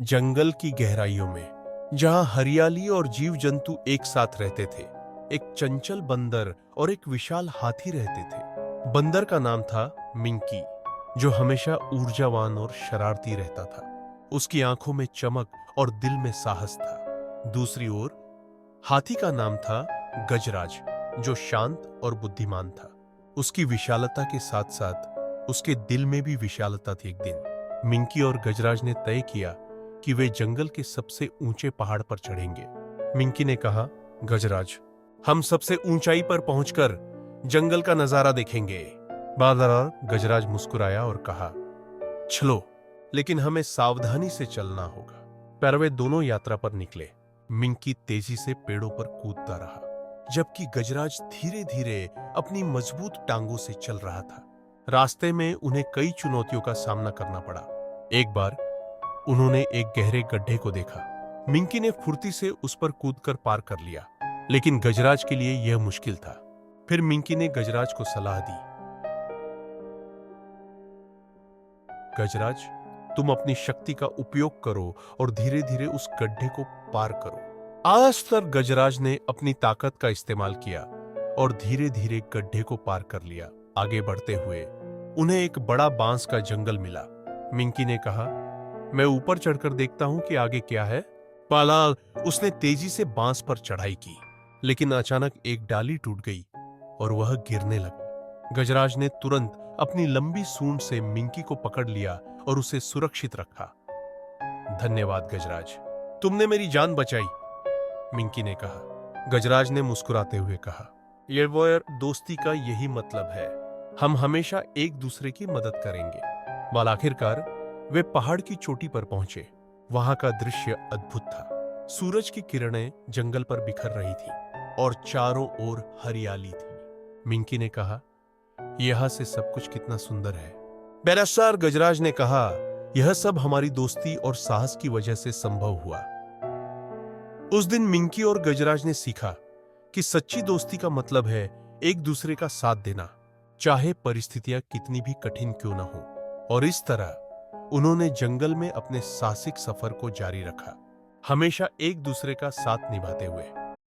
जंगल की गहराइयों में, जहां हरियाली और जीव जंतु एक साथ रहते थे, एक चंचल बंदर और एक विशाल हाथी रहते थे। बंदर का नाम था मिंकी, जो हमेशा ऊर्जावान और शरारती रहता था। उसकी आंखों में चमक और दिल में साहस था। दूसरी ओर हाथी का नाम था गजराज, जो शांत और बुद्धिमान था। उसकी विशालता के साथ साथ उसके दिल में भी विशालता थी। एक दिन मिंकी और गजराज ने तय किया कि वे जंगल के सबसे ऊंचे पहाड़ पर चढ़ेंगे। मिंकी ने कहा, गजराज, हम सबसे ऊंचाई पर पहुंचकर जंगल का नजारा देखेंगे। बादल गजराज मुस्कुराया और कहा, चलो, लेकिन हमें सावधानी से चलना होगा। पर वे दोनों यात्रा पर निकले। मिंकी तेजी से पेड़ों पर कूदता रहा, जबकि गजराज धीरे धीरे अपनी मजबूत टांगों से चल रहा था। रास्ते में उन्हें कई चुनौतियों का सामना करना पड़ा। एक बार उन्होंने एक गहरे गड्ढे को देखा। मिंकी ने फुर्ती से उस पर कूदकर पार कर लिया, लेकिन गजराज के लिए यह मुश्किल था। फिर मिंकी ने गजराज को सलाह दी, गजराज, तुम अपनी शक्ति का उपयोग करो और धीरे धीरे उस गड्ढे को पार करो। आज तक गजराज ने अपनी ताकत का इस्तेमाल किया और धीरे धीरे गड्ढे को पार कर लिया। आगे बढ़ते हुए उन्हें एक बड़ा बांस का जंगल मिला। मिंकी ने कहा, मैं ऊपर चढ़कर देखता हूं कि आगे क्या है। पालाल उसने तेजी से बांस पर चढ़ाई की, लेकिन अचानक एक डाली टूट गई और वह गिरने लगा। गजराज ने तुरंत अपनी लंबी सूंड से मिंकी को पकड़ लिया और उसे सुरक्षित रखा। धन्यवाद गजराज, तुमने मेरी जान बचाई, मिंकी ने कहा। गजराज ने मुस्कुराते हुए कहा, ये वो दोस्ती का यही मतलब है, हम हमेशा एक दूसरे की मदद करेंगे। वाल आखिरकार वे पहाड़ की चोटी पर पहुंचे। वहां का दृश्य अद्भुत था। सूरज की किरणें जंगल पर बिखर रही थी और चारों ओर हरियाली थी। मिंकी ने कहा, यहां से सब कुछ कितना सुंदर है। बेरसार गजराज ने कहा, यह सब हमारी दोस्ती और साहस की वजह से संभव हुआ। उस दिन मिंकी और गजराज ने सीखा कि सच्ची दोस्ती का मतलब है एक दूसरे का साथ देना, चाहे परिस्थितियां कितनी भी कठिन क्यों न हो। और इस तरह उन्होंने जंगल में अपने साहसिक सफर को जारी रखा, हमेशा एक दूसरे का साथ निभाते हुए।